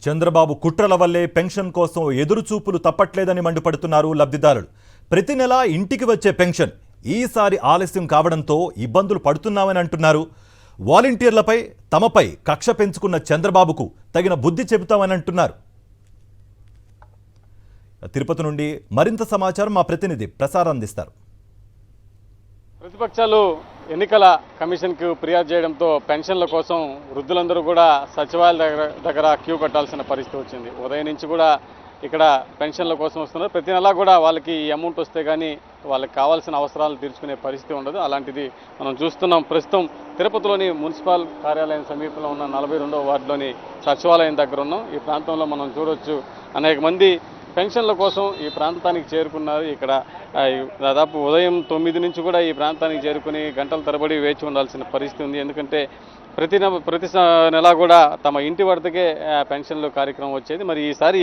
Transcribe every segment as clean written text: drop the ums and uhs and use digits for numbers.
చంద్రబాబు కుట్రల వల్లే పెన్షన్ కోసం ఎదురుచూపులు తప్పట్లేదని మండిపడుతున్నారు లబ్ధిదారులు. ప్రతి నెల ఇంటికి వచ్చే పెన్షన్ ఈసారి ఆలస్యం కావడంతో ఇబ్బందులు పడుతున్నామని అంటున్నారు. వాలంటీర్లపై తమపై కక్ష పెంచుకున్న చంద్రబాబుకు తగిన బుద్ధి చెబుతామని అంటున్నారు. తిరుపతి నుండి మరింత సమాచారం మా ప్రతినిధి ప్రసాద్ అందిస్తారు. ప్రతిపక్షాలు ఎన్నికల కమిషన్కు ఫిర్యాదు చేయడంతో పెన్షన్ల కోసం వృద్ధులందరూ కూడా సచివాలయ దగ్గర క్యూ కట్టాల్సిన పరిస్థితి వచ్చింది. ఉదయం నుంచి కూడా ఇక్కడ పెన్షన్ల కోసం వస్తున్నారు. ప్రతి నెలా కూడా వాళ్ళకి ఈ అమౌంట్ వస్తే కానీ వాళ్ళకి కావాల్సిన అవసరాలు తీర్చుకునే పరిస్థితి ఉండదు. అలాంటిది మనం చూస్తున్నాం. ప్రస్తుతం తిరుపతిలోని మున్సిపల్ కార్యాలయం సమీపంలో ఉన్న 42వ వార్డులోని సచివాలయం దగ్గర ఉన్నాం. ఈ ప్రాంతంలో మనం చూడవచ్చు అనేక మంది పెన్షన్ల కోసం ఈ ప్రాంతానికి చేరుకున్నారు. ఇక్కడ దాదాపు ఉదయం 9 నుంచి కూడా ఈ ప్రాంతానికి చేరుకుని గంటల తరబడి వేచి ఉండాల్సిన పరిస్థితి ఉంది. ఎందుకంటే ప్రతి నెల కూడా తమ ఇంటి వద్దకే పెన్షన్లు కార్యక్రమం వచ్చేది. మరి ఈసారి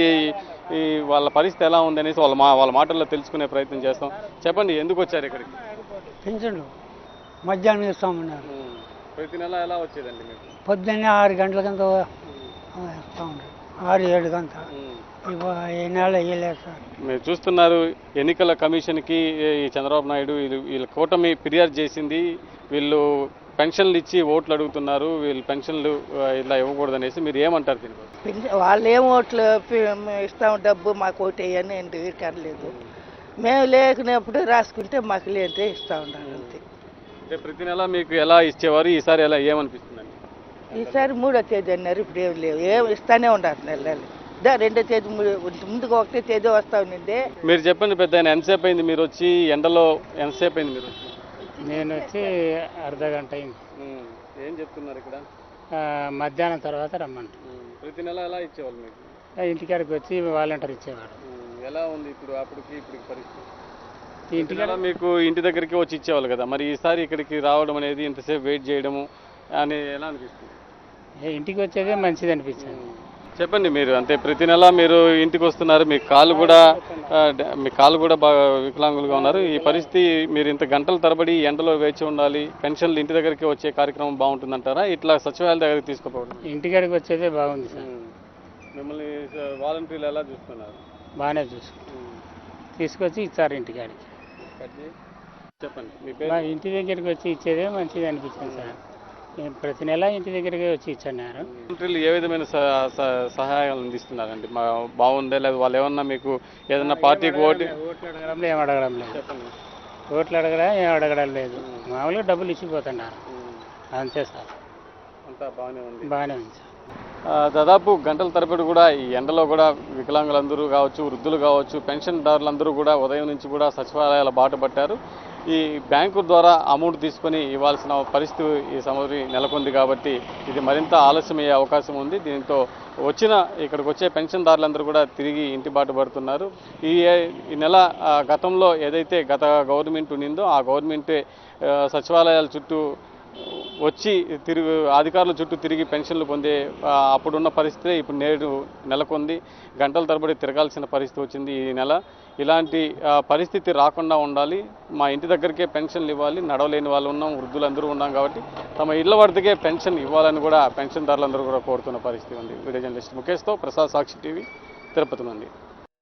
ఈ వాళ్ళ పరిస్థితి ఎలా ఉందనేసి వాళ్ళ మాటల్లో తెలుసుకునే ప్రయత్నం చేస్తాం. చెప్పండి, ఎందుకు వచ్చారు ఇక్కడికి? పెన్షన్లు మధ్యాహ్నం ఇస్తామన్నారు. ప్రతి నెల ఎలా వచ్చేదండి మీకు? పొద్దున్నే 6 గంటల కింద ఇస్తూ ఉన్నారు. 6-7 గంటల ఈ నెల వేయలేదు సార్. మీరు చూస్తున్నారు, ఎన్నికల కమిషన్కి ఈ చంద్రబాబు నాయుడు వీళ్ళ కూటమి ఫిర్యాదు చేసింది. వీళ్ళు పెన్షన్లు ఇచ్చి ఓట్లు అడుగుతున్నారు, వీళ్ళు పెన్షన్లు ఇలా ఇవ్వకూడదనేసి. మీరు ఏమంటారు దీనికి? వాళ్ళు ఏం ఓట్లు ఇస్తాం, డబ్బు మాకు ఓటు వేయని కరలేదు. మేము లేకునేప్పుడు రాసుకుంటే మాకు లేదంటే ఇస్తూ ఉండాలి అంతే. అంటే ప్రతి నెల మీకు ఎలా ఇచ్చేవారు, ఈసారి ఎలా ఏమనిపిస్తుందండి? ఈసారి 3వ తేదీ అన్నారు, ఇప్పుడు ఏం లేవు. ఏం ఇస్తానే ఉండాలి నెలలు. 2వ తేదీ ముందుకు 1వ తేదీ వస్తా ఉండింది. మీరు చెప్పండి పెద్ద ఆయన, ఎంతసేపు అయింది మీరు వచ్చి? ఎండలో ఎంతసేపు అయింది మీరు వచ్చి? నేను వచ్చి అర్ధగంట అయింది. ఏం చెప్తున్నారు ఇక్కడ? మధ్యాహ్నం తర్వాత రమ్మంటారు. ప్రతి నెల ఎలా ఇచ్చేవాళ్ళు మీకు? ఇంటికాడికి వచ్చి వాలంటీర్ ఇచ్చేవాడు. ఎలా ఉంది ఇప్పుడు ఇప్పటికి పరిస్థితి? ఇంటికాడ మీకు ఇంటి దగ్గరికి వచ్చి ఇచ్చేవాళ్ళు కదా, మరి ఈసారి ఇక్కడికి రావడం అనేది ఇంతసేపు వెయిట్ చేయడము అని ఎలా అనిపిస్తుంది? ఇంటికి వచ్చేదే మంచిది అనిపించింది. చెప్పండి, మీరు అంటే ప్రతి నెల మీరు ఇంటికి వస్తున్నారు, మీ కాళ్ళు కూడా బాగా వికలాంగులుగా ఉన్నారు. ఈ పరిస్థితి మీరు ఇంత గంటల తరబడి ఎండలో వేచి ఉండాలి, పెన్షన్లు ఇంటి దగ్గరికి వచ్చే కార్యక్రమం బాగుంటుందంటారా, ఇట్లా సచివాలయం దగ్గరికి తీసుకుపోవడం? ఇంటికాడికి వచ్చేదే బాగుంది సార్. మిమ్మల్ని వాలంటీర్లు ఎలా చూస్తున్నారు? బాగానే తీసుకొచ్చి ఇచ్చారు ఇంటికాడికి. చెప్పండి, మీ ఇంటి దగ్గరికి వచ్చి ఇచ్చేదే మంచిది అనిపించింది సార్. ప్రతి నెల ఇంటి దగ్గరికి వచ్చి ఇచ్చన్నారు. వాలంటీర్లు ఏ విధమైన సహాయాలు అందిస్తున్నారండి? బాగుందే లేదు? వాళ్ళు ఏమన్నా మీకు ఏదన్నా పార్టీకి ఓట్లు అడగడం లేదు. ఓట్లు ఏం అడగడం లేదు. మామూలుగా డబ్బులు ఇచ్చిపోతున్నారు అంతే సార్. అంతా బాగానే ఉంది సార్. దాదాపు గంటల తరబడి కూడా ఈ ఎండలో కూడా వికలాంగులందరూ కావచ్చు, వృద్ధులు కావచ్చు, పెన్షన్దారులందరూ కూడా ఉదయం నుంచి కూడా సచివాలయాల బాట పట్టారు. ఈ బ్యాంకు ద్వారా అమౌంట్ తీసుకొని ఇవ్వాల్సిన పరిస్థితి ఈ సమస్య నెలకొంది కాబట్టి ఇది మరింత ఆలస్యమయ్యే అవకాశం ఉంది. దీంతో ఇక్కడికి వచ్చే పెన్షన్దారులందరూ కూడా తిరిగి ఇంటి బాట పడుతున్నారు. ఈ నెల గతంలో ఏదైతే గత గవర్నమెంట్ ఉండిందో ఆ గవర్నమెంటే సచివాలయాల చుట్టూ వచ్చి అధికారుల చుట్టూ తిరిగి పెన్షన్లు పొందే అప్పుడున్న పరిస్థితి ఇప్పుడు నేడు నెలకొంది. గంటల తరబడి తిరగాల్సిన పరిస్థితి వచ్చింది ఈ నెల. ఇలాంటి పరిస్థితి రాకుండా ఉండాలి, మా ఇంటి దగ్గరికే పెన్షన్లు ఇవ్వాలి, నడవలేని వాళ్ళు ఉన్నాం, వృద్ధులందరూ ఉన్నాం కాబట్టి తమ ఇళ్ల వద్దకే పెన్షన్ ఇవ్వాలని కూడా పెన్షన్దారులందరూ కూడా కోరుతున్న పరిస్థితి ఉంది. వీడియో జర్నలిస్ట్ ముఖేష్తో ప్రసాద్, సాక్షి టీవీ, తిరుపతి నుండి.